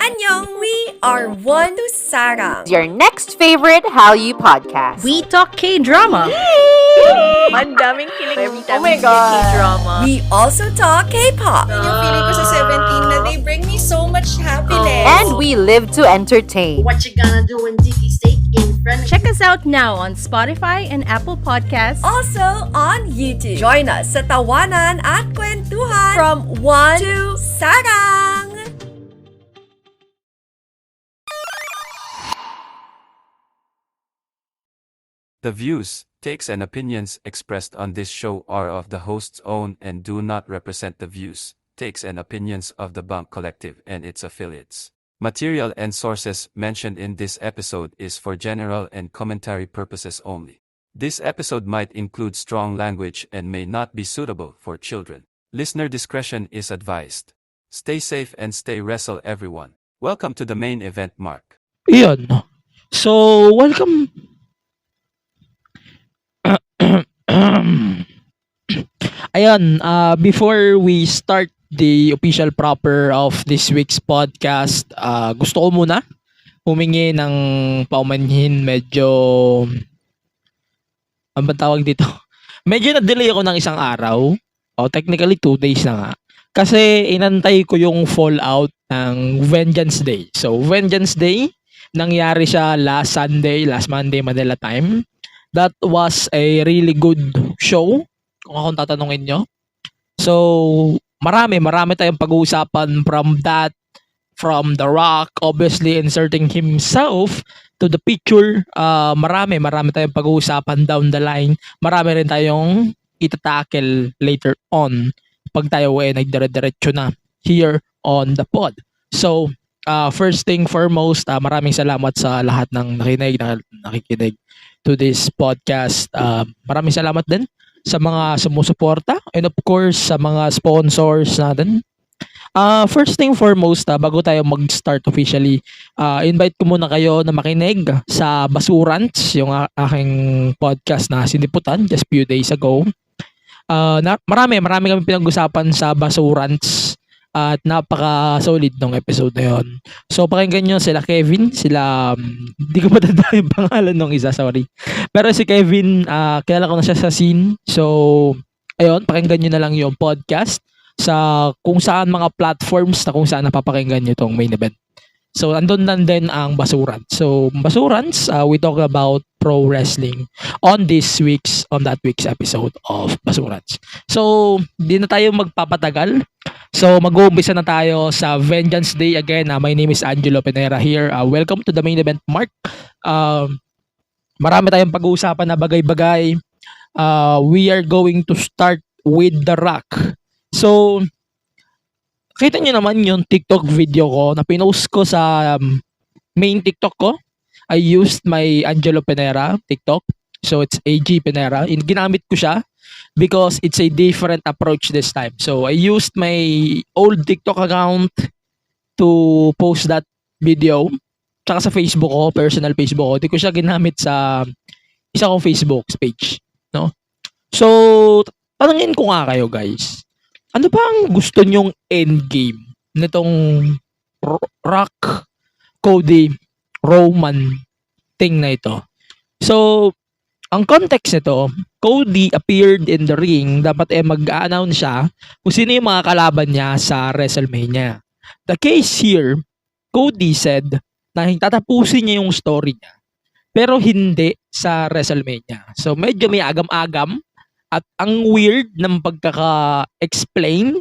Annyeong! We are One to Sarang, your next favorite Hallyu podcast. We talk K-drama. Ang daming kilig every time Oh my God. K-drama. We also talk K-pop. Yung feeling ko sa 17 na they bring me so much happiness. And we live to entertain. What you gonna do when Dicky steak in front of Check us out now on Spotify and Apple Podcasts. Also on YouTube. Join us sa tawanan at kwentuhan from One to Sarang. The views, takes and opinions expressed on this show are of the host's own and do not represent the views, takes and opinions of the BUNK Collective and its affiliates. Material and sources mentioned in this episode is for general and commentary purposes only. This episode might include strong language and may not be suitable for children. Listener discretion is advised. Stay safe and stay wrestle everyone. Welcome to the main event, Mark. Iyon. So, welcome. Ayan, before we start the official proper of this week's podcast, gusto ko muna humingi ng paumanhin. Medyo, ano ba tawag dito? Medyo na-delay ako ng isang araw. Technically 2 days na nga. Kasi inantay ko yung fallout ng Vengeance Day. So, Vengeance Day, nangyari siya last Monday, Manila time. That was a really good show, kung akong tatanungin nyo. So, marami tayong pag-uusapan from that, from The Rock, obviously inserting himself to the picture. Marami tayong pag-uusapan down the line. Marami rin tayong itatackle later on pag tayo nagdire-diretso na here on the pod. So, first thing foremost, maraming salamat sa lahat ng nakikinig to this podcast. Maraming salamat din sa mga sumusuporta and of course sa mga sponsors natin. First thing foremost, bago tayo mag-start officially, invite ko muna kayo na makinig sa Basurants, yung aking podcast na siniputan just few days ago. Marami kami pinag-usapan sa Basurants at napaka-solid ng episode na yun. So, pakinggan nyo sila Kevin, hindi ko matanda yung pangalan ng isa, sorry. Pero si Kevin, kilala ko na siya sa scene. So, ayun, pakinggan nyo na lang yung podcast sa kung saan mga platforms na kung saan napapakinggan nyo itong main event. So, andun din ang Basurants. So, Basurants, we talk about pro wrestling on that week's episode of Basurants. So, di na tayo magpapatagal. So, mag-uumpisa na tayo sa Vengeance Day again. My name is Angelo Pinera here. Welcome to the main event, Mark. Marami tayong pag-uusapan na bagay-bagay. We are going to start with The Rock. So, kita nyo naman yung TikTok video ko na pinost ko sa main TikTok ko. I used my Angelo Pinera TikTok. So, it's AG Pinera. Ginamit ko siya because it's a different approach this time. So, I used my old TikTok account to post that video. Tsaka sa Facebook ko, personal Facebook ko. Di ko siya ginamit sa isa kong Facebook page. No? So, tanungin ko nga kayo guys. Ano ba ang gusto nyong endgame nitong Rock, Cody, Roman thing na ito? So, ang context nito, Cody appeared in the ring. Dapat mag-announce siya kung sino yung mga kalaban niya sa WrestleMania. The case here, Cody said na tatapusin niya yung story niya. Pero hindi sa WrestleMania. So, medyo may agam-agam. At ang weird ng pagkaka-explain,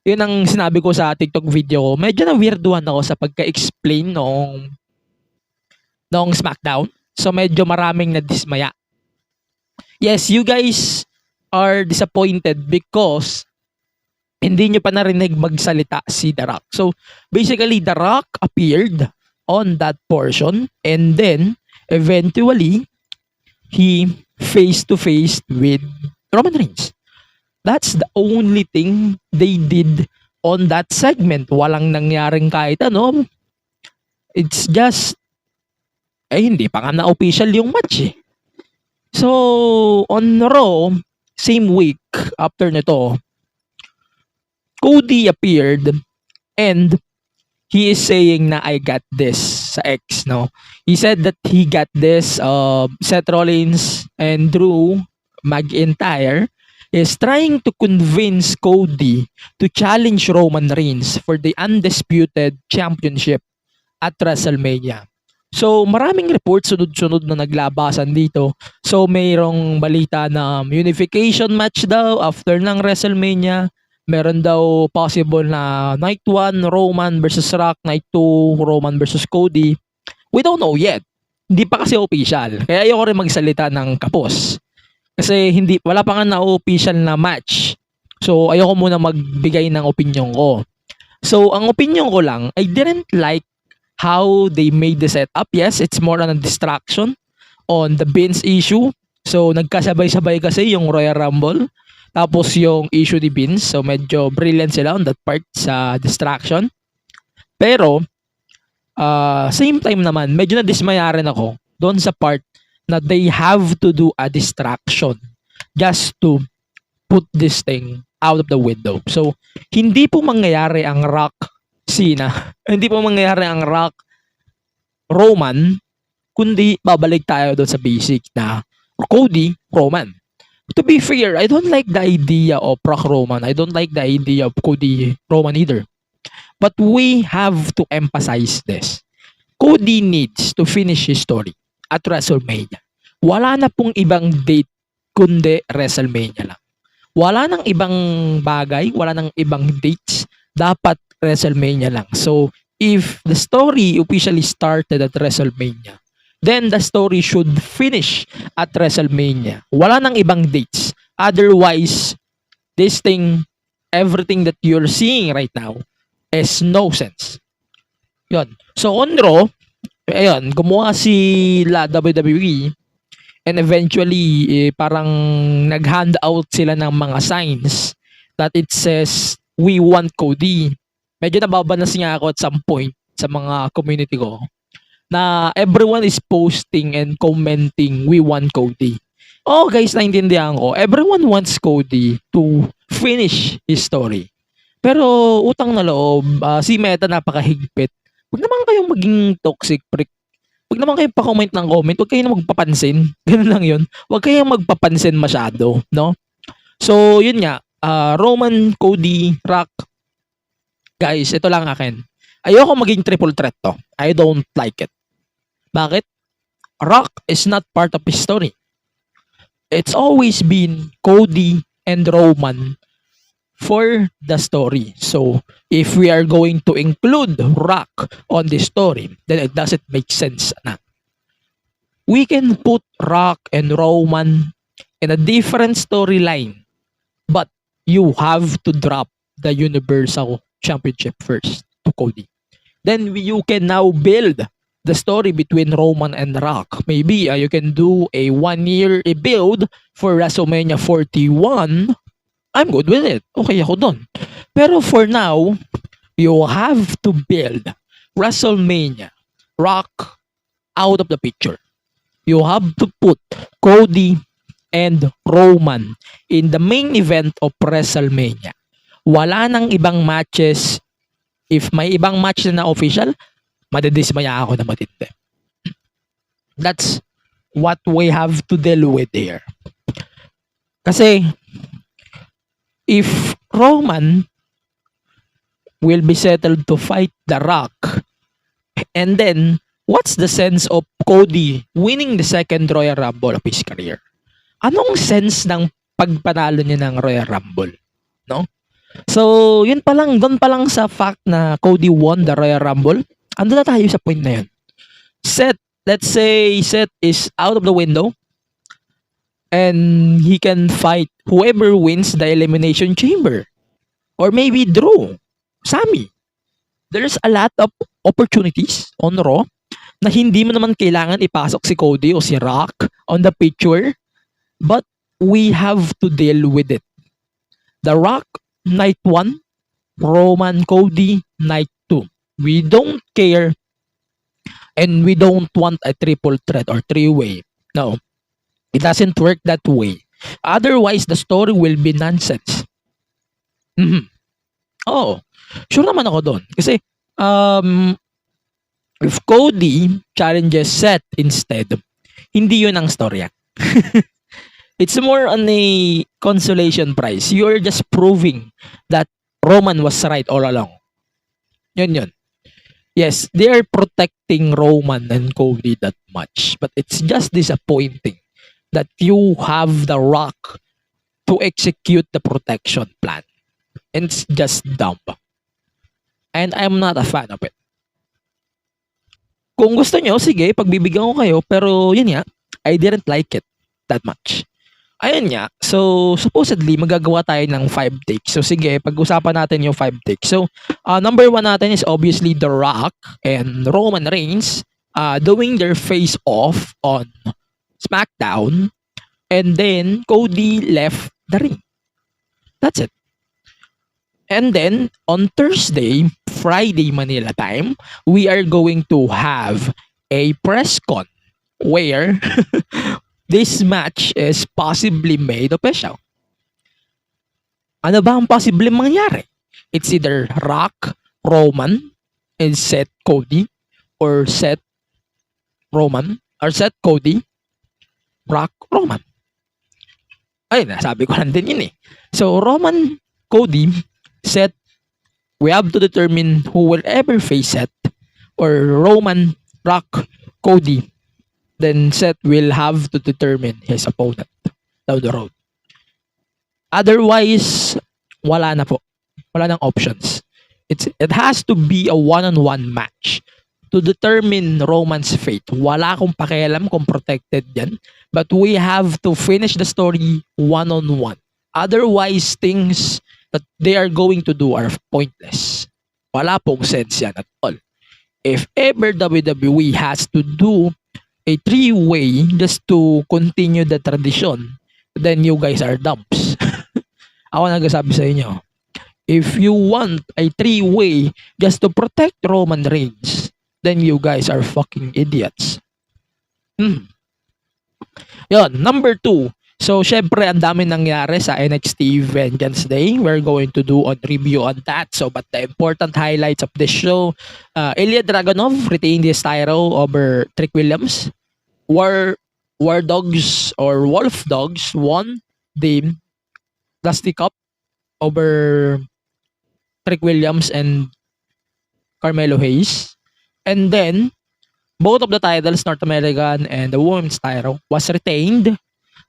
yun ang sinabi ko sa TikTok video ko, medyo na-weirduhan ako sa pagka-explain noong SmackDown. So medyo maraming nadismaya. Yes, you guys are disappointed because hindi nyo pa narinig magsalita si The Rock. So basically, The Rock appeared on that portion and then eventually, he face-to-face with Roman Reigns. That's the only thing they did on that segment. Walang nangyaring kahit ano. It's just, hindi pa nga na-official yung match eh. So, on Raw, same week after nito, Cody appeared and he is saying na I got this sa X, no? He said that he got this. Seth Rollins and Drew McIntyre is trying to convince Cody to challenge Roman Reigns for the undisputed championship at WrestleMania. So, maraming reports sunod-sunod na naglabasan dito. So, mayroong balita na unification match daw after ng WrestleMania. Meron daw possible na Night 1 Roman versus Rock, Night 2 Roman versus Cody. We don't know yet. Hindi pa kasi official. Kaya ayoko rin magsalita ng kapos. Kasi wala pa nga na-official na match. So, ayoko muna magbigay ng opinion ko. So, ang opinion ko lang, I didn't like how they made the setup. Yes, it's more on a distraction on the Vince issue. So, nagkasabay-sabay kasi yung Royal Rumble. Tapos yung issue ni Vince. So, medyo brilliant sila on that part sa distraction. Pero, same time naman, medyo na-dismaya rin ako doon sa part na they have to do a distraction just to put this thing out of the window. So, hindi po mangyayari ang Rock Cena, hindi po mangyayari ang Rock Roman, kundi babalik tayo doon sa basic na Cody Roman. To be fair, I don't like the idea of Rock Roman. I don't like the idea of Cody Roman either. But we have to emphasize this. Cody needs to finish his story at WrestleMania. Wala na pong ibang date kundi WrestleMania lang. Wala nang ibang bagay, wala nang ibang dates, dapat WrestleMania lang. So, if the story officially started at WrestleMania, then the story should finish at WrestleMania. Wala nang ibang dates. Otherwise, this thing, everything that you're seeing right now is no sense. Yun. So, on Raw, ayun, gumawa sila WWE and eventually parang nag-hand out sila ng mga signs that it says, we want Cody. Medyo nababanas nga ako at some point sa mga community ko na everyone is posting and commenting, we want Cody. Oh guys, naintindihan ko. Everyone wants Cody to finish his story. Pero utang na loob, si Meta napakahigpit. Huwag naman kayong maging toxic prick. Huwag naman kayong pa-comment ng comment. Huwag kayong magpapansin. Ganun lang yun. Huwag kayong magpapansin masyado. No? So, yun nga. Roman, Cody, Rock. Guys, ito lang akin. Ayoko maging triple threat to. I don't like it. Bakit? Rock is not part of his story. It's always been Cody and Roman for the story. So, if we are going to include Rock on this story, then it doesn't make sense na. We can put Rock and Roman in a different storyline, but you have to drop the Universal Championship first to Cody. Then you can now build the story between Roman and Rock. Maybe you can do a 1-year build for WrestleMania 41. I'm good with it. Okay ako dun. Pero for now, you have to build WrestleMania, Rock out of the picture. You have to put Cody and Roman in the main event of WrestleMania. Wala nang ibang matches. If may ibang match na official, madidismaya ako na matindi. That's what we have to deal with here. Kasi, if Roman will be settled to fight The Rock, and then, what's the sense of Cody winning the second Royal Rumble of his career? Anong sense ng pagpanalo niya ng Royal Rumble? No? So, yun pa lang, doon pa lang sa fact na Cody won the Royal Rumble, ando na tayo sa point na yun. Let's say Seth is out of the window, and he can fight whoever wins the Elimination Chamber. Or maybe Drew, Sami. There's a lot of opportunities on Raw na hindi mo naman kailangan ipasok si Cody o si Rock on the picture. But we have to deal with it. The Rock, Night 1. Roman, Cody, Night 2. We don't care and we don't want a triple threat or three-way. No. It doesn't work that way. Otherwise, the story will be nonsense. Oh, sure naman ako doon. Kasi Um, if Cody challenges Seth instead, hindi yun ang storya. It's more on a consolation prize. You're just proving that Roman was right all along. Yun. Yes, they are protecting Roman and Cody that much. But it's just disappointing that you have The Rock to execute the protection plan. And it's just dumb. And I'm not a fan of it. Kung gusto nyo, sige, pagbibigyan ko kayo. Pero yun nga, I didn't like it that much. Ayun nga, so supposedly magagawa tayo ng 5 takes. So sige, pag-usapan natin yung 5 takes. So number 1 natin is obviously The Rock and Roman Reigns doing their face off on SmackDown, and then Cody left the ring. That's it. And then on Thursday, Friday Manila time, we are going to have a press con where this match is possibly made official. Ano ba ang possible mangyari? It's either Rock, Roman, and Seth Cody, or Seth Roman, or Seth Cody, Rock, Roman. Ay, nasabi ko lang din yun eh. So, Roman, Cody, Seth, we have to determine who will ever face Seth, or Roman, Rock, Cody, then Seth will have to determine his opponent down the road. Otherwise, wala na po. Wala nang options. It has to be a one-on-one match to determine Roman's fate. Wala akong pakialam kung protected yan. But we have to finish the story one-on-one. Otherwise, things that they are going to do are pointless. Wala pong sense yan at all. If ever WWE has to do a 3-way just to continue the tradition, then you guys are dumps. Ako nagsasabi sa inyo. If you want a 3-way just to protect Roman Reigns, then you guys are fucking idiots. Yon, number 2. So, syempre, ang dami nangyari sa NXT Vengeance Day. We're going to do a review on that. So, but the important highlights of this show, Ilya Dragunov retained his title over Trick Williams. War Dogs or Wolf Dogs won the Dusty Cup over Trick Williams and Carmelo Hayes. And then, both of the titles, North American and the Women's title, was retained.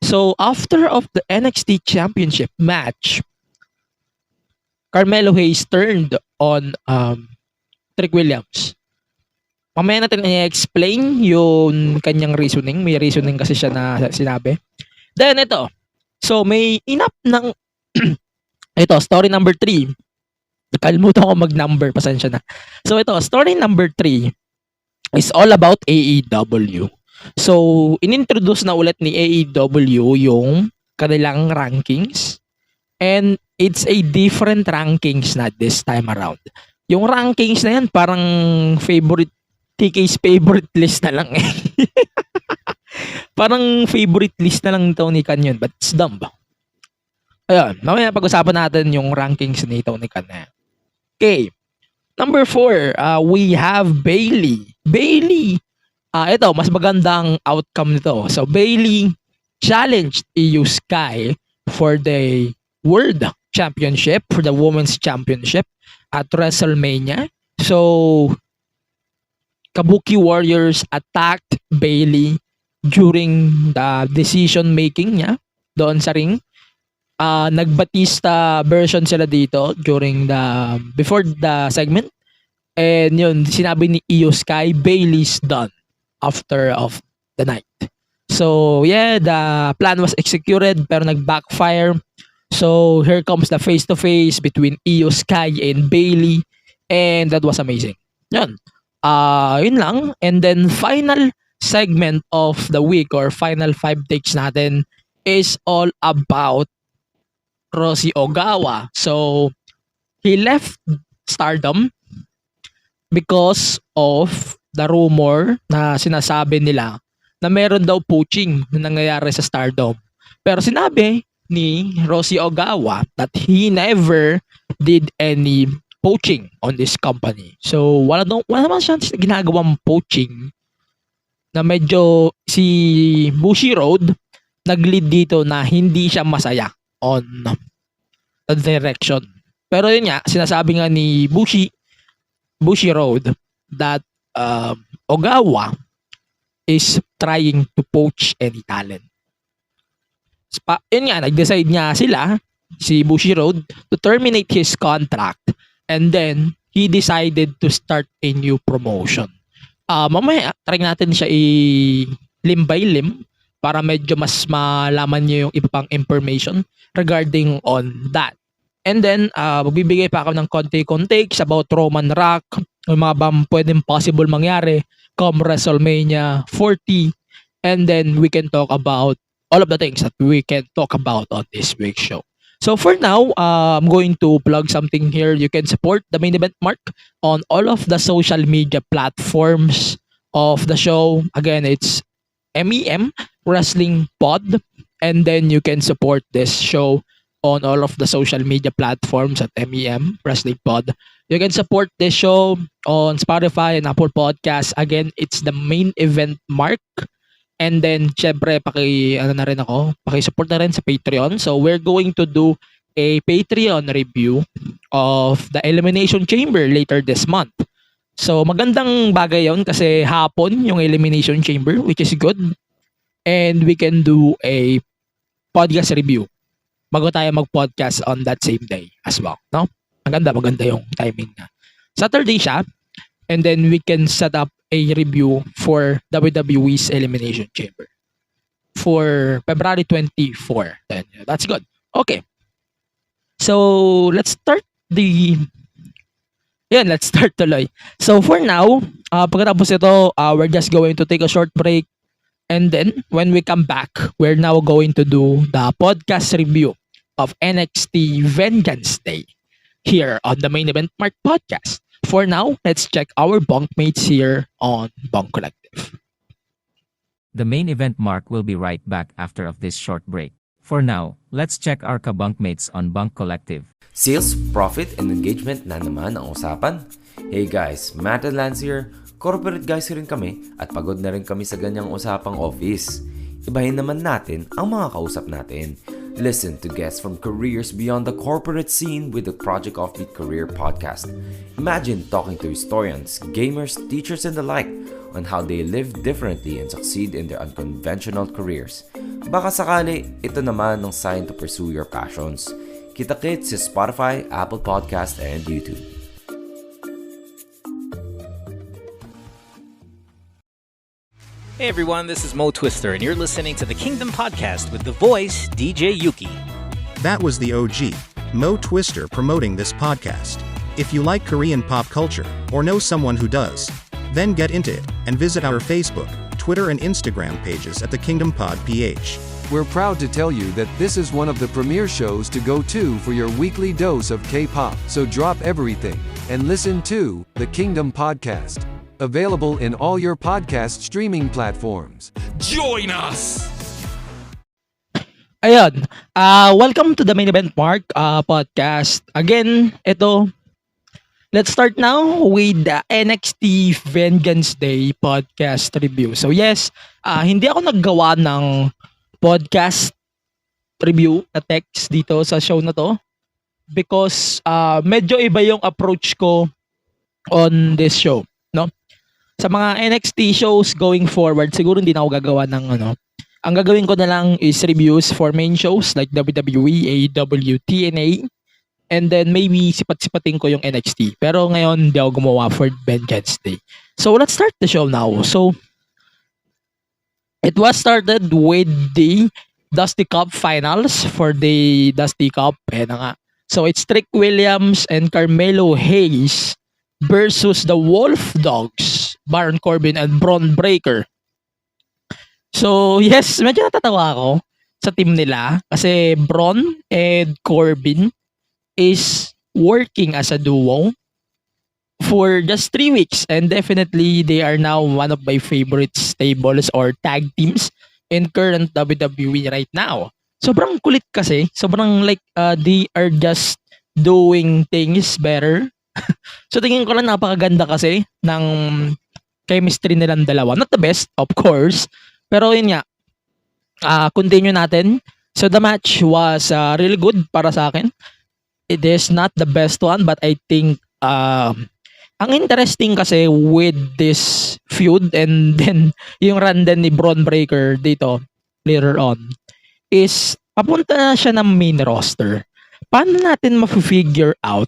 So, after of the NXT Championship match, Carmelo Hayes turned on Trick Williams. Mamaya natin i-explain yung kanyang reasoning. May reasoning kasi siya na sinabi. Then, ito. So, may inap ng ito, story number 3. Kalimutan ko mag-number. Pasensya na. So, ito, story number 3 is all about AEW. So, inintroduce na ulit ni AEW yung kanilang rankings. And it's a different rankings na this time around. Yung rankings na yan, parang TK's favorite list na lang eh. Parang favorite list na lang ni Tony Khan yun, but it's dumb. Ayun, mamaya pag-usapan natin yung rankings ni Tony Khan. Okay. Number 4, we have Bayley. Bayley, ito, mas magandang outcome nito. So, Bayley challenged IYO Sky for the World Championship, for the Women's Championship at WrestleMania. So, Kabuki Warriors attacked Bayley during the decision making niya doon sa ring. Nagbatista version sila dito before the segment. And yun, sinabi ni IYO Sky, Bayley's done after of the night. So yeah, the plan was executed pero nag-backfire. So here comes the face-to-face between IYO Sky and Bayley, and that was amazing. Yun. Yun lang. And then final segment of the week or final 5 takes natin is all about Rosie Ogawa. So he left Stardom because of the rumor na sinasabi nila na meron daw poaching na nangyayari sa Stardom. Pero sinabi ni Rosie Ogawa that he never did any poaching on this company. So, wala naman siyang ginagawang poaching na medyo si Bushiroad nag-lead dito na hindi siya masaya on the direction. Pero yun nga, sinasabi nga ni Bushiroad that Ogawa is trying to poach any talent. Yun nga, nag-decide nga sila, si Bushiroad, to terminate his contract, and then he decided to start a new promotion. Mamaya, try natin siya limb by limb para medyo mas malaman niyo yung iba pang information regarding on that. And then, magbibigay pa ako ng konti-kontakes about Roman Rock, yung mga pwedeng possible mangyari come WrestleMania 40, and then we can talk about all of the things that we can talk about on this week's show. So for now, I'm going to plug something here. You can support the Main Event Mark on all of the social media platforms of the show. Again, it's MEMWrestlingPod, and then you can support this show on all of the social media platforms at MEMWrestlingPod. You can support this show on Spotify and Apple Podcasts. Again, it's the Main Event Mark. And then, syempre, paki-support na rin sa Patreon. So, we're going to do a Patreon review of the Elimination Chamber later this month. So, magandang bagay yon kasi hapon yung Elimination Chamber, which is good. And we can do a podcast review bago tayo mag-podcast on that same day as well. No? Maganda yung timing na. Saturday siya. And then, we can set up a review for WWE's Elimination Chamber for February 24. Then, that's good. Okay. So, let's start let's start tuloy. So, for now, pagkatapos ito, we're just going to take a short break. And then, when we come back, we're now going to do the podcast review of NXT Vengeance Day here on the Main Event Mark Podcast. For now, let's check our bunkmates here on Bunk Collective. The Main Event Mark will be right back after of this short break. For now, let's check our kabunkmates on Bunk Collective. Sales, profit, and engagement na naman ang usapan. Hey guys, Matt and Lance here. Corporate guys rin kami at pagod na rin kami sa ganyang usapang office. Ibahin naman natin ang mga kausap natin. Listen to guests from careers beyond the corporate scene with the Project Offbeat Career Podcast. Imagine talking to historians, gamers, teachers, and the like on how they live differently and succeed in their unconventional careers. Baka sakali, ito naman ang sign to pursue your passions. Kita-kits sa Spotify, Apple Podcast, and YouTube. Hey everyone, this is Mo Twister, and you're listening to the Kingdom Podcast with the voice, DJ Yuki. That was the OG, Mo Twister, promoting this podcast. If you like Korean pop culture, or know someone who does, then get into it, and visit our Facebook, Twitter, and Instagram pages at the Kingdom Pod PH. We're proud to tell you that this is one of the premier shows to go to for your weekly dose of K-pop. So drop everything and listen to the Kingdom Podcast. Available in all your podcast streaming platforms. Join us! Ayun. Welcome to the Main Event Mark podcast. Again, let's start now with the NXT Vengeance Day podcast review. So yes, hindi ako naggawa ng podcast review na text dito sa show na to because medyo iba yung approach ko on this show, no? Sa mga NXT shows going forward, siguro hindi na ako gagawa ng Ang gagawin ko na lang is reviews for main shows like WWE, AEW, TNA, and then maybe sipat-sipatin ko yung NXT. Pero ngayon, hindi ako gumawa for Vengeance Day. So, let's start the show now. So, it was started with the Dusty Cup finals for the Dusty Cup. So, it's Trick Williams and Carmelo Hayes versus the Wolf Dogs, Baron Corbin and Braun Breaker. So, yes, medyo natatawa ako sa team nila kasi Braun and Corbin is working as a duo for just 3 weeks, and definitely they are now one of my favorite stables or tag teams in current WWE right now. Sobrang kulit kasi, sobrang they are just doing things better So tingin ko lang napakaganda kasi ng chemistry nilang dalawa. Not the best, of course. Pero yun nga, continue natin. So the match was really good para sa akin. It is not the best one, but I think ang interesting kasi with this feud and then yung run din ni Braun Breaker dito later on is papunta na siya ng main roster. Paano natin ma-figure out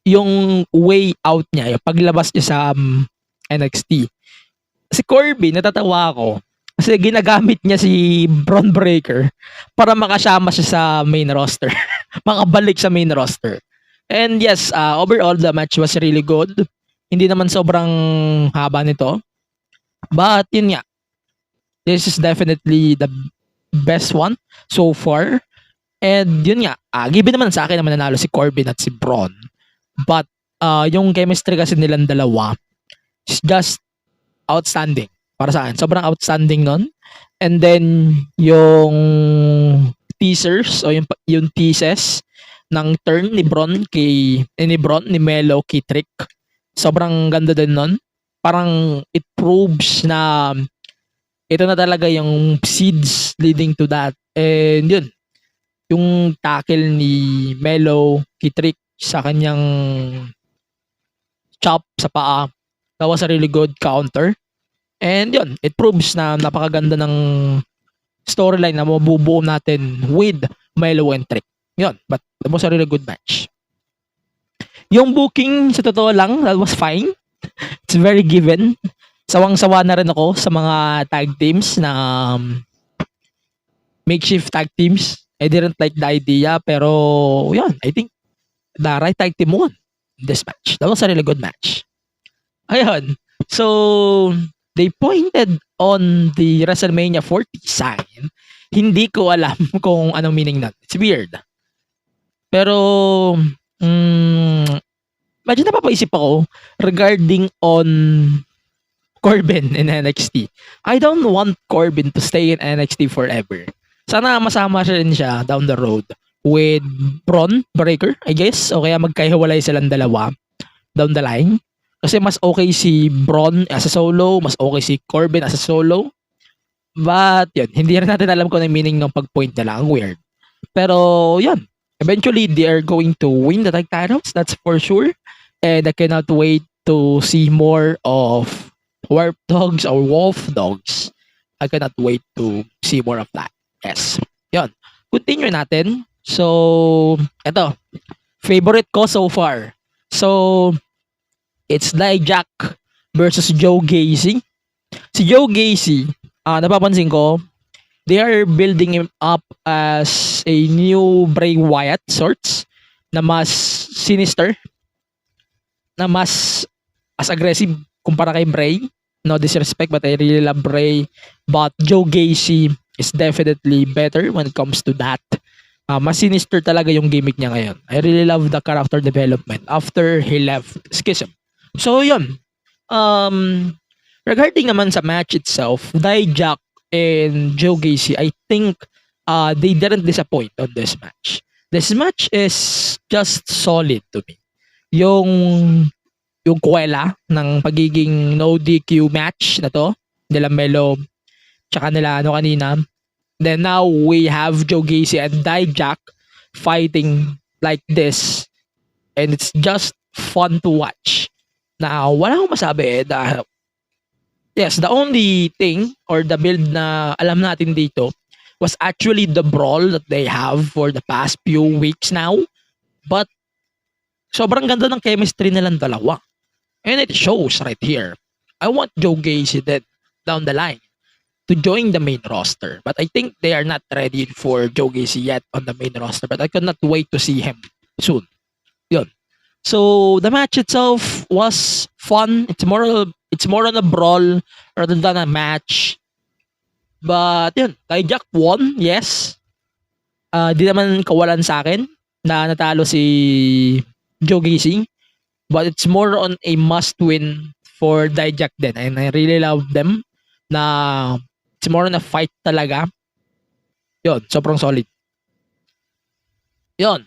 yung way out niya, yung paglabas niya sa NXT? Si Corby, natatawa ako kasi ginagamit niya si Braun Breaker para makasama siya sa main roster. Makabalik sa main roster. And yes, overall the match was really good. Hindi naman sobrang haba nito. But yun nga, this is definitely the best one so far. And yun nga, given naman sa akin na mananalo si Corbin at si Braun. But yung chemistry kasi nilang dalawa is just outstanding para sa akin. Sobrang outstanding nun. And then yung teasers o yung teases ng turn ni Braun ni Melo kay Trick. Sobrang ganda din nun. Parang it proves na ito na talaga yung seeds leading to that. And yun, yung tackle ni Melo kay Trick sa kanyang chop sa paa, that was a really good counter. And yun, it proves na napakaganda ng storyline na mabubuo natin with Melo and Trick. Yun, but that was a really good match. Yung booking, sa totoo lang, that was fine. It's very given. Sawang-sawa na rin ako sa mga tag teams na makeshift tag teams. I didn't like the idea, pero yun, I think the right tag team won this match. That was a really good match. Ayun. So, they pointed on the WrestleMania 40 sign. Hindi ko alam kung anong meaning nun. It's weird. Pero, medyo napapaisip ako regarding on Corbin in NXT. I don't want Corbin to stay in NXT forever. Sana masama rin siya down the road with Braun Breaker, I guess. O kaya magkahiwalay silang dalawa down the line. Kasi mas okay si Braun as a solo, mas okay si Corbin as a solo. But, yun, hindi rin natin alam kung ano yung meaning ng pag-point nila. Ang weird. Pero, yun. Eventually, they are going to win the tag titles. That's for sure. And I cannot wait to see more of Warp Dogs or Wolf Dogs. I cannot wait to see more of that. Yes. Yun. Continue natin. So, eto. Favorite ko so far. So, it's Jack versus Joe Gacy. Si Joe Gacy, napapansin ko, they are building him up as a new Bray Wyatt sorts na mas sinister, na mas as aggressive kumpara kay Bray. No disrespect, but I really love Bray. But Joe Gacy is definitely better when it comes to that. Mas sinister talaga yung gimmick niya ngayon. I really love the character development after he left Schism. So yun. Regarding naman sa match itself, Jack and Joe Gacy, I think they didn't disappoint on this match. This match is just solid to me. Yung kuwela ng pagiging no DQ match na to, nila Melo, tsaka nila kanina. Then now we have Joe Gacy and Jack fighting like this. And it's just fun to watch. Now, wala akong masabi yes, the only thing or the build na alam natin dito was actually the brawl that they have for the past few weeks now. But sobrang ganda ng chemistry nilang dalawa. And it shows right here. I want Joe Gacy down the line to join the main roster. But I think they are not ready for Joe Gacy yet on the main roster. But I could not wait to see him soon. Yun. So the match itself was fun. It's more on a brawl rather than a match. But yun, Jack won, yes. Di naman kawalan sa akin na natalo si Joe Gacy. But it's more on a must win for Jack din. And I really love them na it's more on a fight talaga. Yun, sobrang solid. Yun.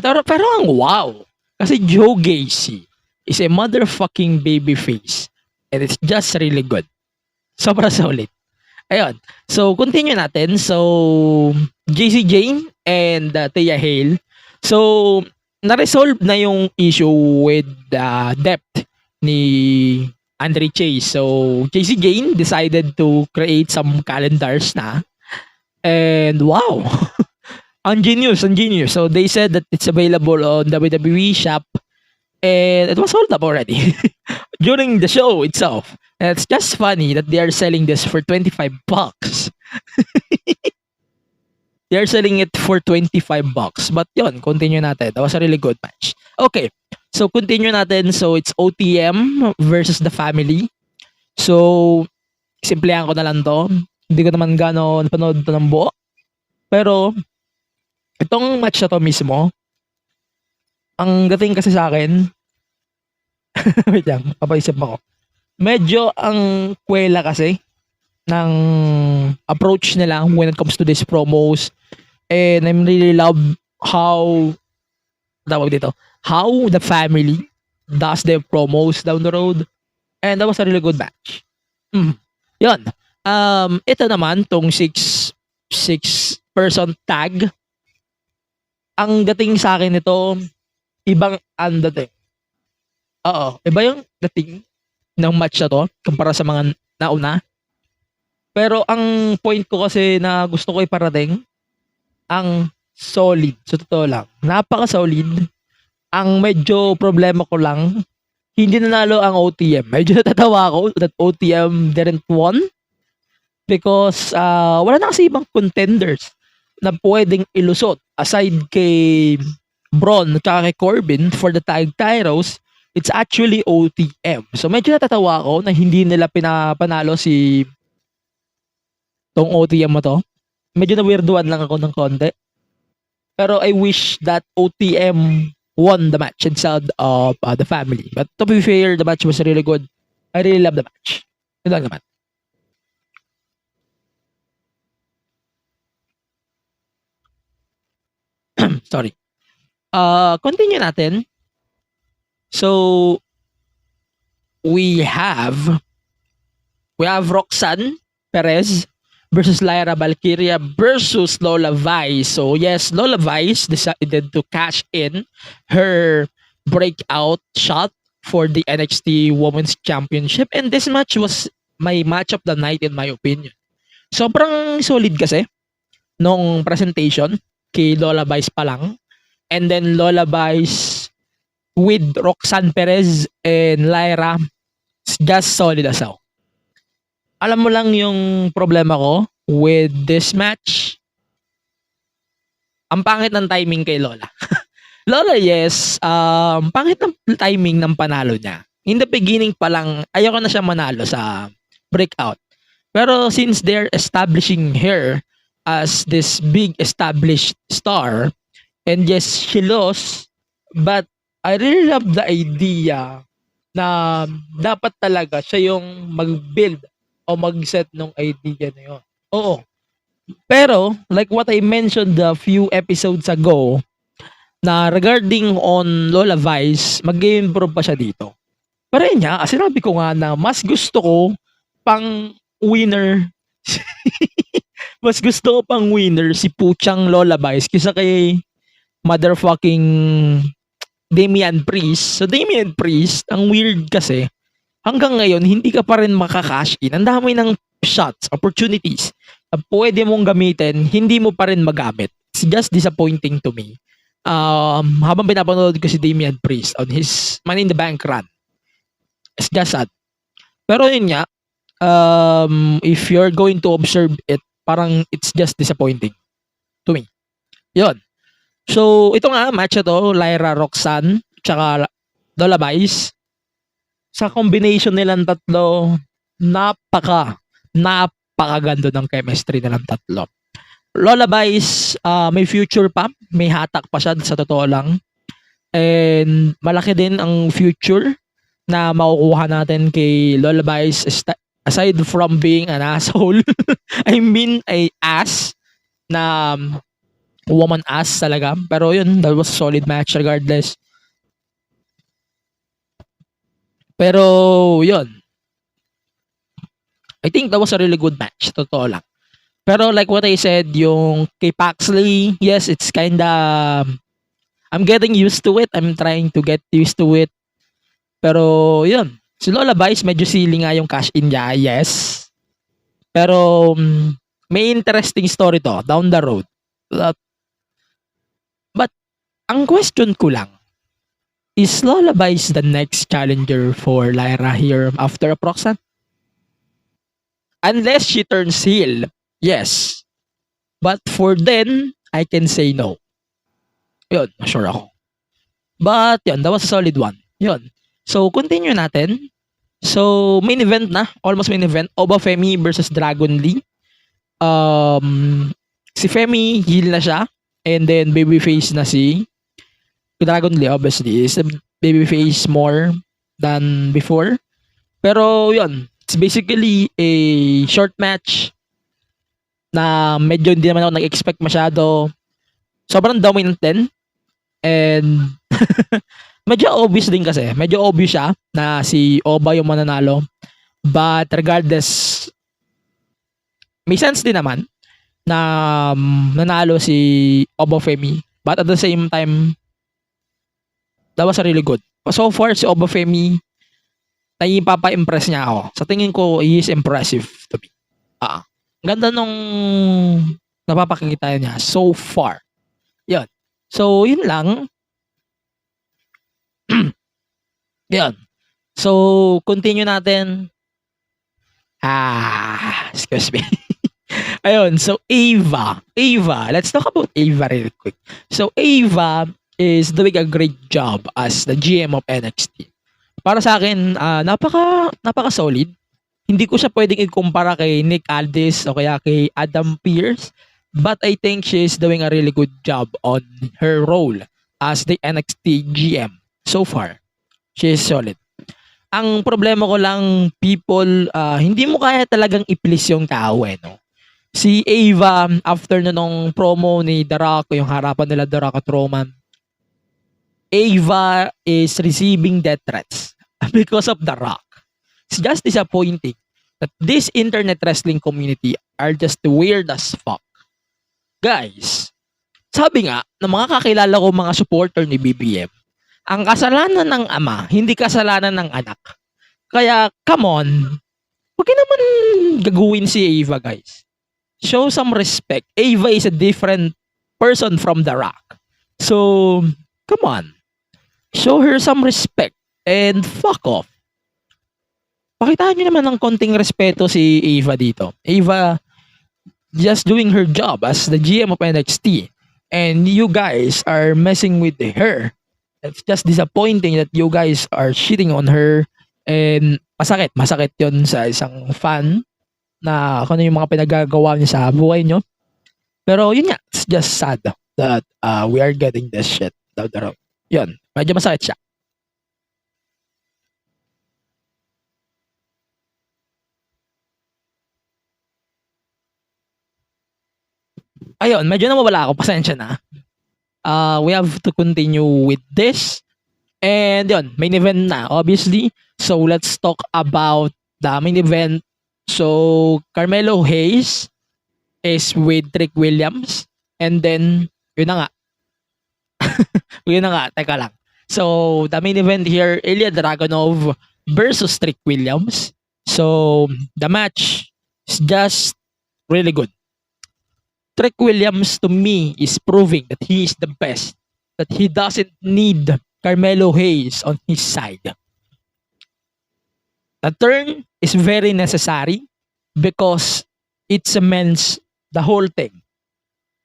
Pero ang wow. Kasi Joe Gacy is a motherfucking babyface. And it's just really good. Sobra solid. Ayun. So, continue natin. So, JC Jane and Tia Hale. So, na-resolve na yung issue with depth ni Andre Chase. So, JC Jane decided to create some calendars na. And wow. Ingenious. So, they said that it's available on WWE Shop. And it was sold up already during the show itself. And it's just funny that they are selling this for $25. They are selling it for $25. But yon, continue natin. That was a really good match. Okay, so continue natin. So it's OTM versus the family. So, simplehan ko na lang to. Hindi ko naman gano'n napanood to ng buo. Pero, itong match na to mismo, ang dating kasi sa akin, wait lang, papaisip ako. Medyo ang kwela kasi ng approach nila when it comes to these promos. And I'm really love how the family does their promos down the road. And that was a really good match. Yun. Ito naman, tong six person tag. Ang dating sa akin ito, ibang dating. Iba yung dating ng match na to kumpara sa mga nauna. Pero ang point ko kasi na gusto ko iparating, ang solid. So, totoo lang. Napaka-solid. Ang medyo problema ko lang, hindi nanalo ang OTM. Medyo natatawa ako that OTM didn't won. Because wala na kasi ibang contenders na pwedeng ilusot. Aside kay Braun at kay Corbin for the tag titles, it's actually OTM. So, medyo natatawa ako na hindi nila pinapanalo si tong OTM mo to. Medyo na-weirduan lang ako ng konti. Pero I wish that OTM won the match instead of the family. But to be fair, the match was really good. I really love the match. Yun lang naman. Sorry. Continue natin. So, we have Roxanne Perez versus Lyra Valkyria versus Lola Vice. So, yes, Lola Vice decided to cash in her breakout shot for the NXT Women's Championship. And this match was my match of the night in my opinion. Sobrang solid kasi nung presentation kay Lola Vice pa lang. And then Lola Vice with Roxanne Perez and Lyra, just solid as hell. Alam mo lang yung problema ko with this match. Ang pangit ng timing kay Lola. Lola, yes, pangit ng timing ng panalo niya. In the beginning pa lang, ayoko na siya manalo sa breakout. Pero since they're establishing her as this big established star, and yes, she lost, but I really love the idea na dapat talaga siya yung mag-build o mag-set ng idea na yun. Oo. Pero, like what I mentioned a few episodes ago, na regarding on Lola Vice, mag-improve pa siya dito. Pero yun nga, sinabi ko nga na mas gusto ko pang winner mas gusto ko pang winner si Puchang Lola Vice kaysa kay motherfucking Damian Priest. So Damian Priest, ang weird kasi, hanggang ngayon, hindi ka pa rin makakash in. Ang dami ng shots, opportunities na pwede mong gamitin, hindi mo pa rin magamit. It's just disappointing to me. Habang pinapanood ko si Damian Priest on his Money in the Bank run, it's just sad. Pero yun nga, if you're going to observe it, parang it's just disappointing to me. Yun. So, ito nga, match na to, Lyra Roxanne, tsaka Lola Vice. Sa combination nilang tatlo, napakaganda ng chemistry nilang tatlo. Lola Vice, may future pa, may hatak pa siya sa totoo lang. And malaki din ang future na makukuha natin kay Lola Vice aside from being an asshole. I mean, ay ass na woman ass talaga. Pero yun, that was a solid match regardless. Pero yun, I think that was a really good match, totoo lang. Pero like what I said, yung kay Paxley, yes, it's kinda, I'm getting used to it. I'm trying to get used to it. Pero yun, si Lola Vice, medyo silly nga yung cash in niya, yes. Pero may interesting story to down the road. But ang question ko lang, is Lola Vice the next challenger for Lyra here after a Proxan? Unless she turns heel, yes. But for then, I can say no. Yun, sure ako. But yun, that was a solid one. Yun. So, continue natin. So, main event na. Almost main event. Oba Femi versus Dragon Lee. Si Femi, heel na siya. And then, babyface na si Dragon Lee, obviously. Is a babyface more than before. Pero, yun. It's basically a short match na medyo hindi naman ako nag-expect masyado. Sobrang dominant din. And medyo obvious din kasi. Medyo obvious siya na si Oba yung mananalo. But regardless, may sense din naman na nanalo si Oba Femi. But at the same time, that was really good. So far, si Oba Femi, naipapa-impress niya ako. Sa tingin ko, he is impressive to me. Ganda nung napapakikita niya so far. Yun. So, yun lang. Yun. So, continue natin. Excuse me. Ayun. So, Ava. Let's talk about Ava real quick. So, Ava is doing a great job as the GM of NXT. Para sa akin, napaka-solid. Hindi ko siya pwedeng ikumpara kay Nick Aldis o kaya kay Adam Pearce. But I think she is doing a really good job on her role as the NXT GM so far. She is solid. Ang problema ko lang, people, hindi mo kaya talagang i-please yung tao no? Si Ava, after nung promo ni The Rock, yung harapan nila The Rock at Roman, Ava is receiving death threats because of The Rock. It's just disappointing that this internet wrestling community are just weird as fuck. Guys, sabi nga ng mga kakilala ko mga supporter ni BBM, ang kasalanan ng ama, hindi kasalanan ng anak. Kaya, come on, huwag naman gagawin si Ava, guys. Show some respect. Ava is a different person from The Rock. So, come on. Show her some respect and fuck off. Pakitaan nyo naman ng konting respeto si Ava dito. Ava just doing her job as the GM of NXT. And you guys are messing with her. It's just disappointing that you guys are shitting on her. And masakit yun sa isang fan na kung ano yung mga pinagagawa niya sa buhay nyo. Pero yun nga, it's just sad that we are getting this shit down the road. Yun, medyo masakit siya. Ayun, medyo nawawala ako. Pasensya na. We have to continue with this. And yun, main event na, obviously. So, let's talk about the main event. So, Carmelo Hayes is with Trick Williams. And then, yun na nga. Yun na nga, teka lang. So, the main event here, Ilya Dragunov versus Trick Williams. So, the match is just really good. Trick Williams to me is proving that he is the best. That he doesn't need Carmelo Hayes on his side. The turn is very necessary because it cements the whole thing.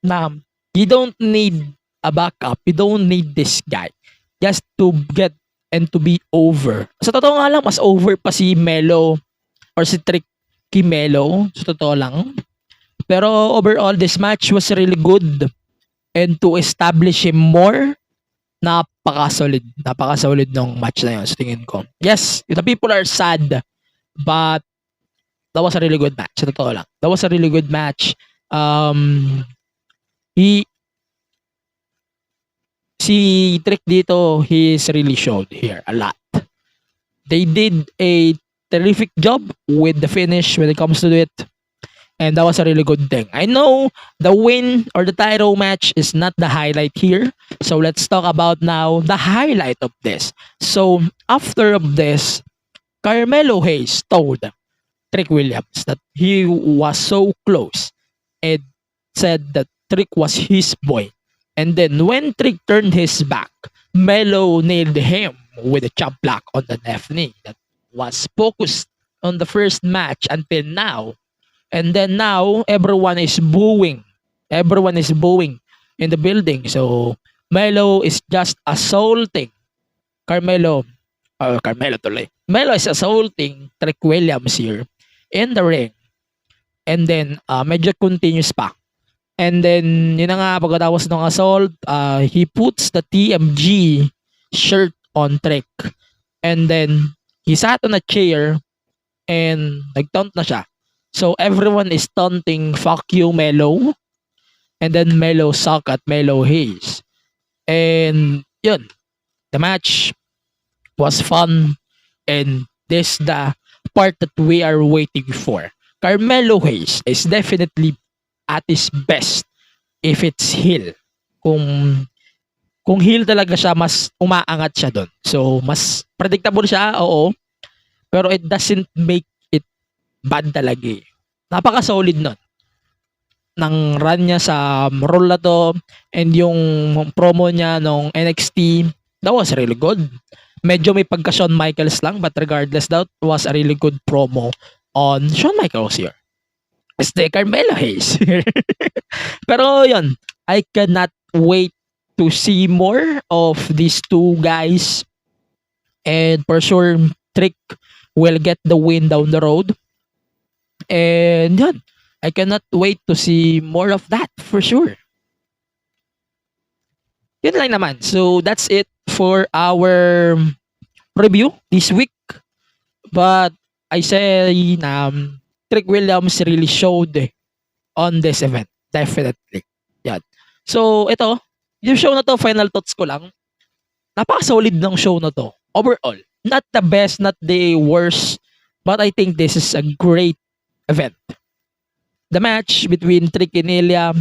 Na you don't need a backup. You don't need this guy just to get and to be over. Sa totoo nga lang, mas over pa si Melo or si Tricky Melo. Sa totoo lang. Pero overall, this match was really good. And to establish him more, napaka-solid. Napaka-solid ng match na yun sa tingin ko. Yes, the people are sad. But that was a really good match. Sa totoo lang. That was a really good match. si Trick dito, he's really showed here a lot. They did a terrific job with the finish when it comes to it. And that was a really good thing. I know the win or the title match is not the highlight here. So let's talk about now the highlight of this. So after of this, Carmelo Hayes told Trick Williams that he was so close and said that Trick was his boy. And then when Trick turned his back, Melo nailed him with a chop block on the left knee that was focused on the first match until now. And then now, everyone is booing. Everyone is booing in the building. So, Melo is just assaulting Carmelo tuloy. Melo is assaulting Trick Williams here in the ring. And then, medyo continuous pa. And then, yun na nga, pagkatapos ng assault, he puts the TMG shirt on Trick. And then, he sat on a chair and nag-taunt na siya. So everyone is taunting, fuck you, Melo. And then Melo suck at Melo Hayes. And yun, the match was fun. And this the part that we are waiting for. Carmelo Hayes is definitely at his best if it's heel. Kung heel talaga siya, mas umaangat siya doon. So mas predictable siya, oo. Pero it doesn't make bad talaga eh. Napaka-solid nun. Nang run niya sa role na to and yung promo niya nung NXT, that was really good. Medyo may pagka Shawn Michaels lang but regardless, that was a really good promo on Shawn Michaels here. Este Carmelo Hayes. Pero yun, I cannot wait to see more of these two guys and for sure Trick will get the win down the road. And yun, I cannot wait to see more of that for sure. Yun lang naman. So that's it for our review this week. But I say Trick Williams really showed on this event. Definitely. Yan. So ito, yung show na to, final thoughts ko lang. Napaka-solid ng show na to. Overall. Not the best, not the worst. But I think this is a great event. The match between Trick and Ilya,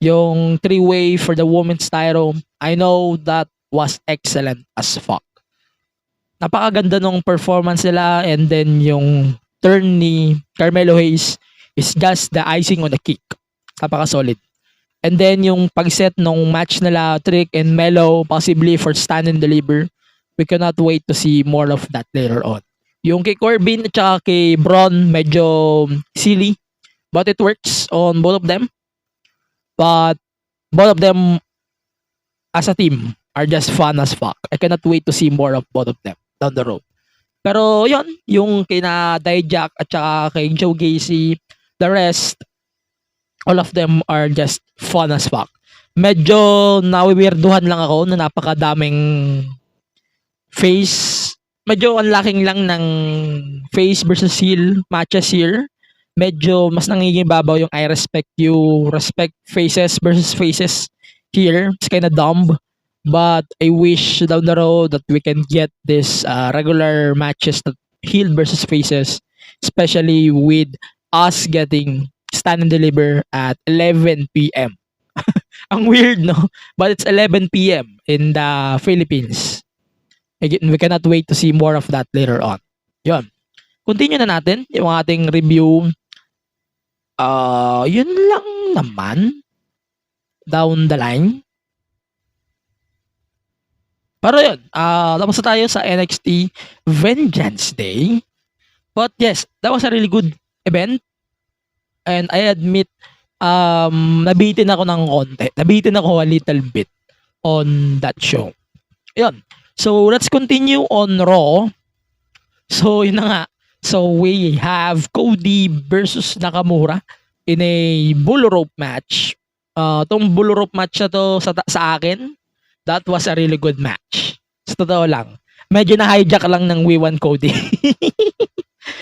yung three-way for the women's title, I know that was excellent as fuck. Napakaganda nung performance nila and then yung turn ni Carmelo Hayes is just the icing on the cake. Napaka-solid. And then yung pag-set nung match nila, Trick and Melo, possibly for stand and deliver, we cannot wait to see more of that later on. Yung kay Corbin at saka kay Braun, medyo silly. But it works on both of them. But both of them as a team are just fun as fuck. I cannot wait to see more of both of them down the road. Pero yun, yung kina Dijak at saka kay Joe Gacy, the rest, all of them are just fun as fuck. Medyo nawiwirduhan lang ako na napakadaming face. Medyo unlocking lang ng face versus heel matches here. Medyo mas nangingibabaw yung I respect you, respect faces versus faces here. It's kinda dumb. But I wish down the road that we can get this regular matches that heel versus faces. Especially with us getting stand and deliver at 11 p.m. Ang weird, no? But it's 11 p.m. in the Philippines. Again, we cannot wait to see more of that later on. Yun. Continue na natin yung ating review. Yun lang naman. Down the line. Pero yun, tapos na tayo sa NXT Vengeance Day. But yes, that was a really good event. And I admit, nabitin ako ng konti. Nabitin ako a little bit on that show. Yun. So, let's continue on Raw. So, yun na nga. So, we have Cody versus Nakamura in a bull rope match. Tong bull rope match na to sa akin, that was a really good match. Sa totoo lang. Medyo na-hijack lang ng We1 Cody.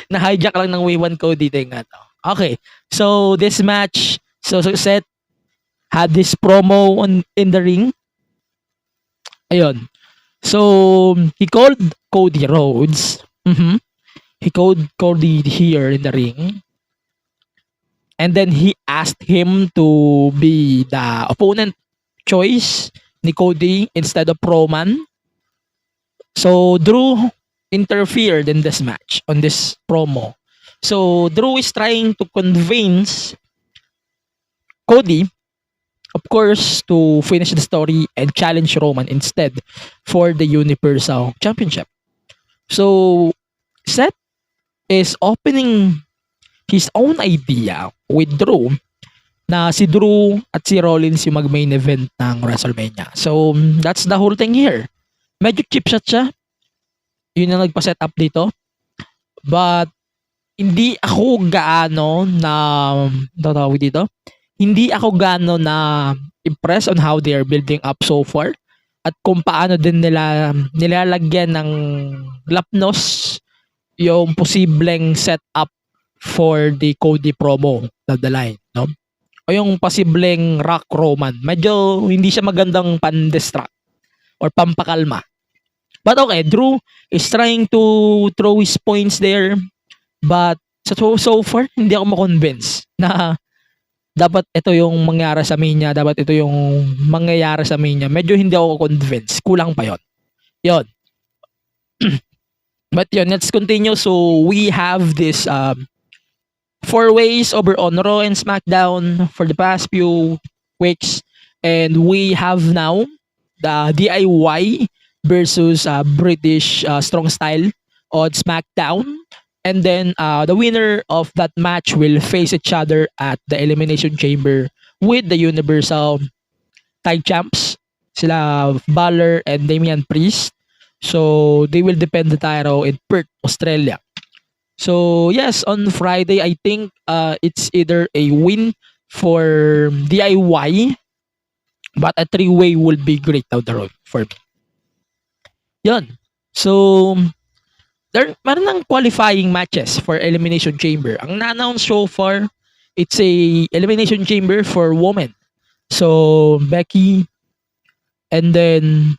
Na-hijack lang ng We1 Cody. Tingnan to. Okay. So, this match, so Seth had this promo in the ring. Ayun. So, he called Cody Rhodes. He called Cody here in the ring. And then he asked him to be the opponent choice ni Cody instead of Roman. So, Drew interfered in this match, on this promo. So, Drew is trying to convince Cody, of course, to finish the story and challenge Roman instead for the Universal Championship. So, Seth is opening his own idea with Drew na si Drew at si Rollins yung mag-main event ng WrestleMania. So, that's the whole thing here. Medyo cheap shot siya. Yun ang nagpa-set up dito. But, hindi ako gaano na tatawag dito. Hindi ako gaano na impressed on how they are building up so far. At kung paano din nila nilalagyan ng lapnos yung posibleng setup for the Cody promo down the line, no? O yung posibleng Rock Roman. Medyo hindi siya magandang pan-distract or pampakalma. But okay, Drew is trying to throw his points there. But so far, hindi ako makonvince na dapat ito yung mangyari sa Mania. Dapat ito yung mangyayari sa Mania. Medyo hindi ako convinced. Kulang pa yon. Yon. But yun, let's continue. So, we have this 4 ways over on Raw and SmackDown for the past few weeks. And we have now the DIY versus British Strong Style on SmackDown. And then the winner of that match will face each other at the Elimination Chamber with the Universal Tag Champs. Sila Balor and Damian Priest. So they will defend the title in Perth, Australia. So yes, on Friday, I think it's either a win for DIY, but a 3-way will be great down the road for me. Yun. So, meron ng qualifying matches for Elimination Chamber. Ang na-announce so far, it's a Elimination Chamber for women. So, Becky and then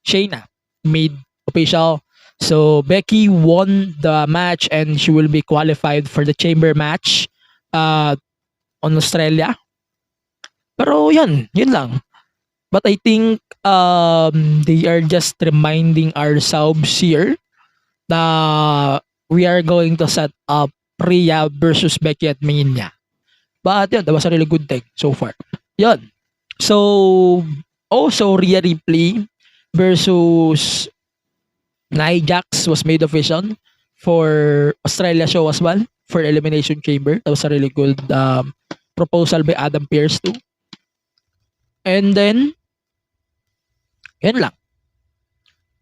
Shayna made official. So, Becky won the match and she will be qualified for the chamber match on Australia. Pero yun lang. But I think they are just reminding ourselves here na we are going to set up Rhea versus Becky at Mania. But yun, that was a really good thing so far. Yun. So, also Rhea Ripley versus Nia Jax was made official for Australia show as well for Elimination Chamber. That was a really good proposal by Adam Pearce too. And then, yun lang.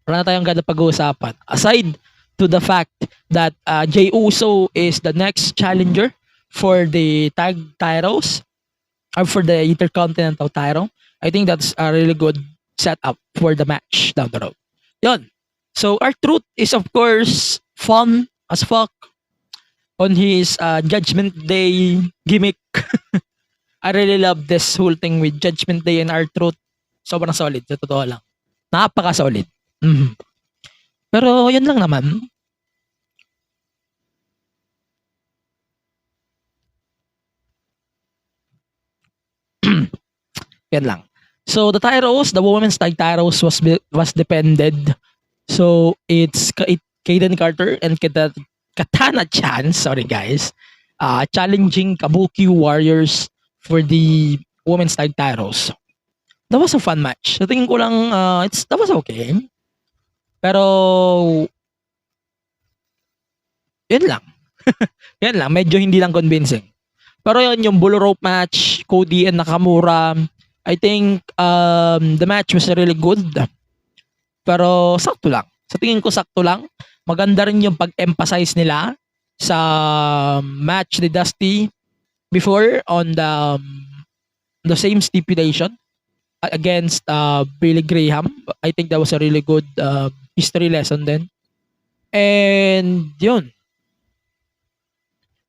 Wala na tayong ganda pag-uusapan. Aside to the fact that Jey Uso is the next challenger for the tag titles or for the Intercontinental title, I think that's a really good setup for the match down the road. Yun. So, R-Truth is of course fun as fuck on his Judgment Day gimmick. I really love this whole thing with Judgment Day and R-Truth. Sobrang solid, sa totoo lang. Napaka-solid. Pero, yun lang naman. Yan lang. So, the titles, the women's tag titles was defended. So, it's Kaden Carter and Katana Chan, sorry guys, challenging Kabuki Warriors for the women's tag titles. That was a fun match. Sa tingin ko lang, that was okay. Pero, yun lang. Yan lang, medyo hindi lang convincing. Pero yun, yung bull rope match, Cody and Nakamura, I think the match was really good. Pero sakto lang. Sa tingin ko sakto lang. Maganda rin yung pag-emphasize nila sa match ni Dusty before on the same stipulation against Billy Graham. I think that was a really good history lesson then. And yun.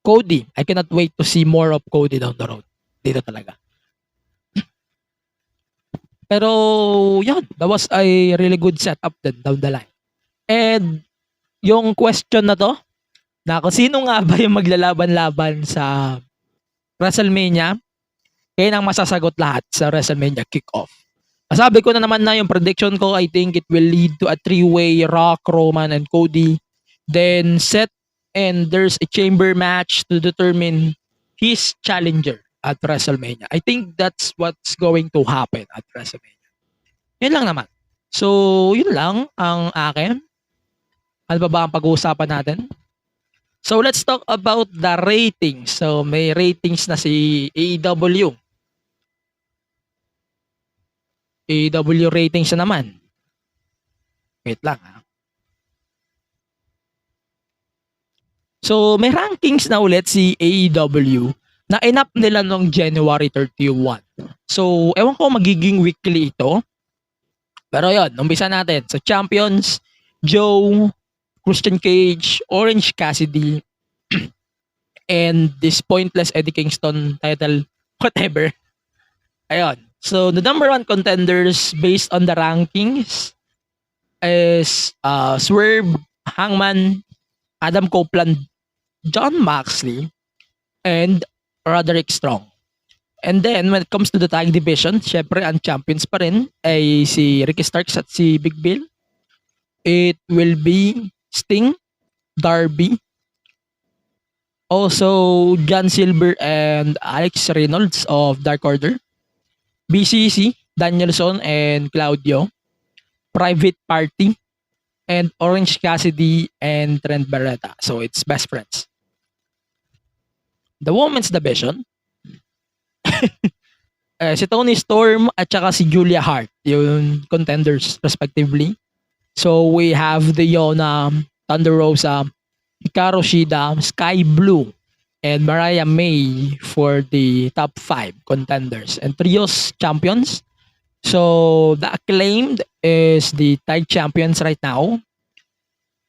Cody. I cannot wait to see more of Cody down the road. Dito talaga. Pero, yun, that was a really good setup din down the line. And, yung question na to, na kung sino nga ba yung maglalaban-laban sa WrestleMania, kaya nang masasagot lahat sa WrestleMania kickoff. Sabi ko na naman na yung prediction ko, I think it will lead to a three-way Rock, Roman, and Cody. Then, Seth, and there's a chamber match to determine his challenger at WrestleMania. I think that's what's going to happen at WrestleMania. Yun lang naman. So, yun lang ang akin. Ano pa ba ang pag-uusapan natin? So, let's talk about the ratings. So, may ratings na si AEW. AEW ratings na naman. Wait lang ha. So, may rankings na ulit si AEW na inap nila noong January 31. So, ewan ko magiging weekly ito. Pero yun, umpisa natin. So, champions, Joe, Christian Cage, Orange Cassidy, and this pointless Eddie Kingston title, whatever. Ayun. So, the number one contenders based on the rankings is Swerve, Hangman, Adam Copeland, John Moxley, and Roderick Strong. And then, when it comes to the tag division, syempre, ang champions pa rin ay si Ricky Starks at si Big Bill. It will be Sting, Darby, also John Silver and Alex Reynolds of Dark Order, BCC, Danielson and Claudio, Private Party, and Orange Cassidy and Trent Barreta. So, it's best friends. The women's division, si Toni Storm at saka si Julia Hart, yung contenders respectively. So, we have the Yona, Thunder Rosa, Hikaru Shida, Sky Blue, and Mariah May for the top 5 contenders. And trios champions. So, the Acclaimed is the tag champions right now.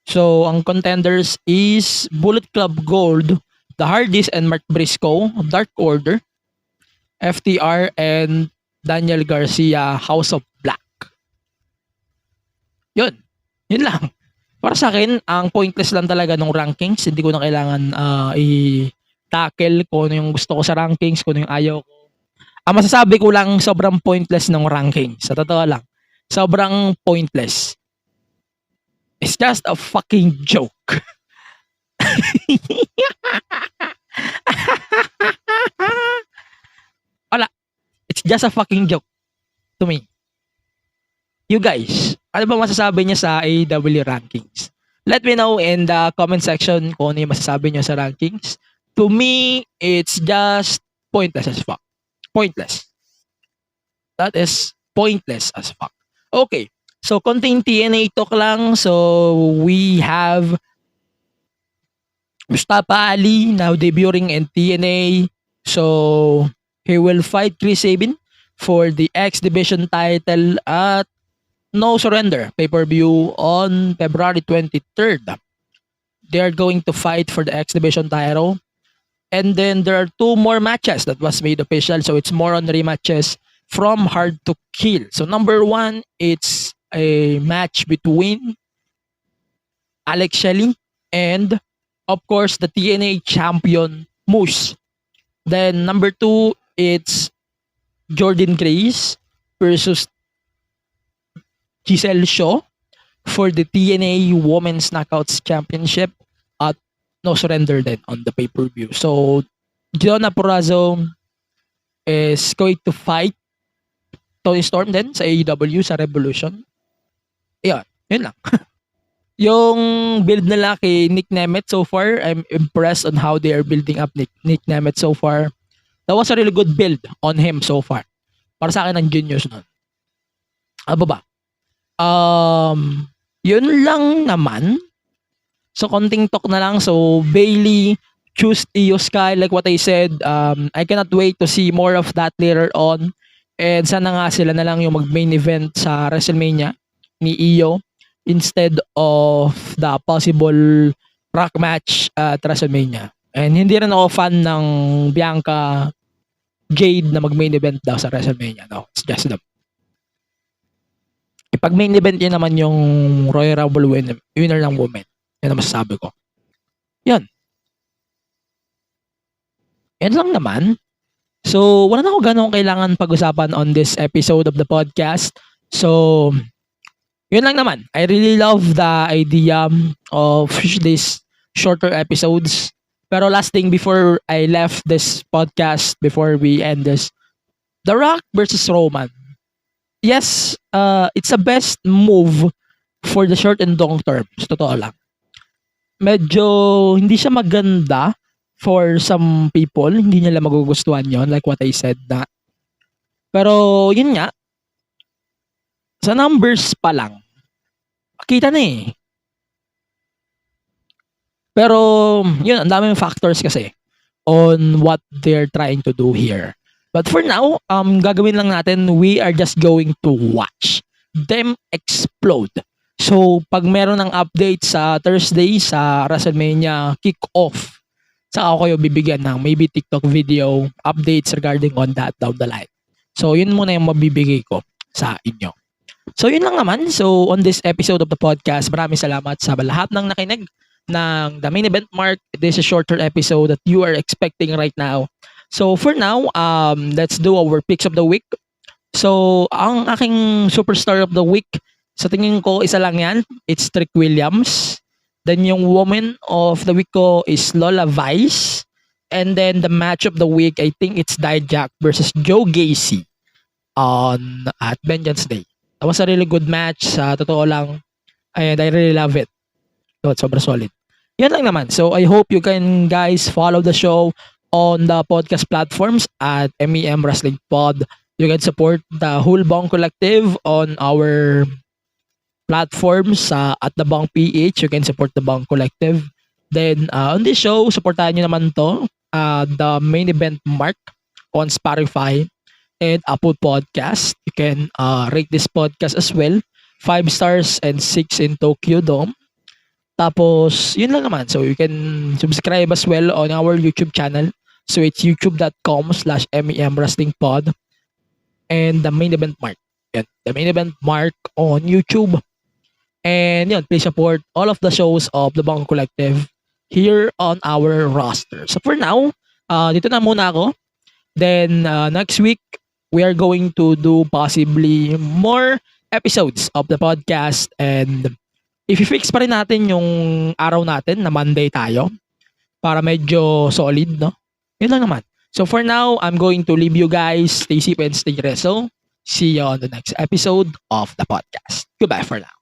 So, ang contenders is Bullet Club Gold, The Hardys and Mark Briscoe, Dark Order, FTR, and Daniel Garcia, House of Black. Yun. Yun lang. Para sa akin, ang pointless lang talaga ng rankings. Hindi ko na kailangan i-tackle kung ano yung gusto ko sa rankings, kung ano yung ayaw ko. Ang masasabi ko lang, sobrang pointless ng rankings. Sa totoo lang. Sobrang pointless. It's just a fucking joke. Wala. It's just a fucking joke to me. You guys, ano ba masasabi niyo sa AEW rankings? Let me know in the comment section kung ano yung masasabi niyo sa rankings. To me, it's just pointless as fuck. Pointless. That is pointless as fuck. Okay. So, konting TNA talk lang. So, we have Mustafa Ali now debuting in TNA. So, he will fight Chris Sabin for the X Division title at No Surrender pay-per-view on February 23rd. They are going to fight for the X Division title. And then there are 2 more matches that was made official. So, it's more on rematches from Hard to Kill. So, number 1, it's a match between Alex Shelley and, of course, the TNA champion Moose. Then number 2, it's Jordan Grace versus Giselle Shaw for the TNA Women's Knockouts Championship at No Surrender then on the pay-per-view. So, Gianna Purrazzo is going to fight Toni Storm din sa AEW sa Revolution. Yun lang. Yung build nila kay Nick Nemeth so far, I'm impressed on how they are building up Nick Nemeth so far. That was a really good build on him so far. Para sa akin, ang genius nun. Ano ba? Yun lang naman. So, konting talk na lang. So, Bayley choose Io Sky. Like what I said, I cannot wait to see more of that later on. And sana nga sila na lang yung mag-main event sa WrestleMania ni Io instead of the possible rock match at WrestleMania. And hindi rin ako fan ng Bianca Jade na mag-main event daw sa WrestleMania. No, it's just them. Pag main event yun naman yung Royal Rumble winner ng women. Yan ang masasabi ko. Yan. Yan lang naman. So, wala na ako ganong kailangan pag-usapan on this episode of the podcast. So, yun lang naman. I really love the idea of these shorter episodes. Pero last thing before I left this podcast, before we end this, The Rock versus Roman. Yes, it's a best move for the short and long term. Sa totoo lang. Medyo hindi siya maganda for some people. Hindi nila magugustuhan yon, like what I said na. Pero yun nga, sa numbers pa lang, kita na eh. Pero yun, ang daming factors kasi on what they're trying to do here. But for now, gagawin lang natin, we are just going to watch them explode. So, pag meron ng update sa Thursday sa WrestleMania kickoff, saka ako kayo bibigyan ng maybe TikTok video updates regarding on that down the line. So, yun muna yung mabibigay ko sa inyo. So, yun lang naman. So, on this episode of the podcast, maraming salamat sa lahat ng nakinig ng The Main Event Mark. This is a shorter episode that you are expecting right now. So, for now, let's do our picks of the week. So, ang aking superstar of the week, sa tingin ko, isa lang yan. It's Trick Williams. Then, yung woman of the week ko is Lola Vice. And then, the match of the week, I think it's Dijak versus Joe Gacy at Vengeance Day. That was a really good match. Sa totoo lang. And I really love it. So, it's sobrang solid. Yan lang naman. So, I hope you can guys follow the show on the podcast platforms at MEMWrestlingPod. You can support the whole BUNK Collective on our platforms at the BUNK PH. You can support the BUNK Collective. Then, on this show, supportahan nyo naman to, the Main Event Mark on Spotify and Apple Podcast. You can rate this podcast as well. 5 stars and 6 in Tokyo Dome. Tapos, yun lang naman. So, you can subscribe as well on our YouTube channel. So, it's youtube.com/MEMWrestlingPod and the Main Event Mark. Yan, the Main Event Mark on YouTube. And yun, please support all of the shows of the BUNK Collective here on our roster. So, for now, dito na muna ako. Then, next week, we are going to do possibly more episodes of the podcast. And if i-fix pa rin natin yung araw natin na Monday tayo para medyo solid, no? Yun lang naman. So for now, I'm going to leave you guys. Stay safe and stay wrestle. See you on the next episode of the podcast. Goodbye for now.